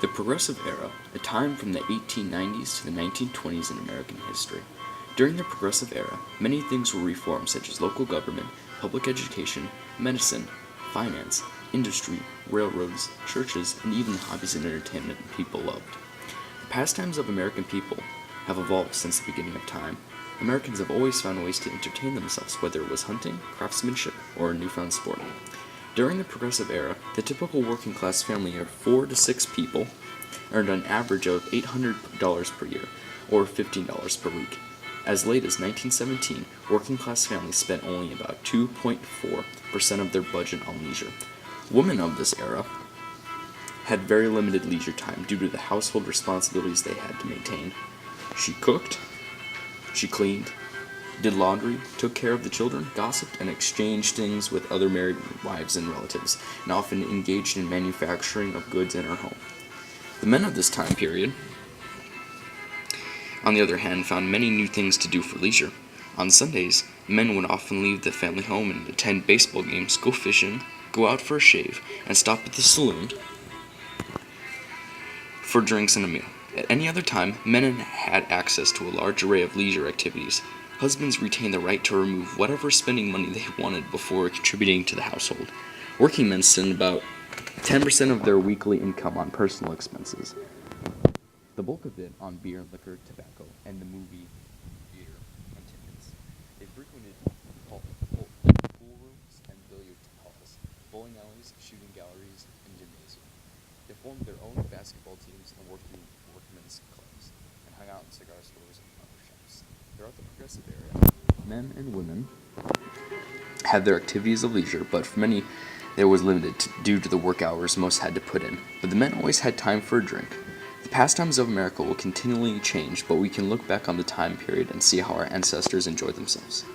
The Progressive Era, a time from the 1890s to the 1920s in American history. During the Progressive Era, many things were reformed such as local government, public education, medicine, finance, industry, railroads, churches, and even the hobbies and entertainment people loved. The pastimes of American people have evolved since the beginning of time. Americans have always found ways to entertain themselves, whether it was hunting, craftsmanship, or a newfound sport. During the Progressive Era, the typical working class family of 4 to 6 people earned an average of $800 per year, or $15 per week. As late as 1917, working class families spent only about 2.4% of their budget on leisure. Women of this era had very limited leisure time due to the household responsibilities they had to maintain. She cooked, she cleaned, did laundry, took care of the children, gossiped, and exchanged things with other married wives and relatives, and often engaged in manufacturing of goods in her home. The men of this time period, on the other hand, found many new things to do for leisure. On Sundays, men would often leave the family home and attend baseball games, go fishing, go out for a shave, and stop at the saloon for drinks and a meal. At any other time, men had access to a large array of leisure activities. Husbands retained the right to remove whatever spending money they wanted before contributing to the household. Working men spent about 10% of their weekly income on personal expenses, the bulk of it on beer, liquor, tobacco, and the movie, theater, and tickets. They frequented pool rooms and billiard halls, bowling alleys, shooting galleries, and gymnasium. They formed their own basketball teams and workmen's clubs, and hung out in cigar stores and barber shops. Throughout the Progressive Era, men and women had their activities of leisure, but for many, it was limited due to the work hours most had to put in. But the men always had time for a drink. The pastimes of America will continually change, but we can look back on the time period and see how our ancestors enjoyed themselves.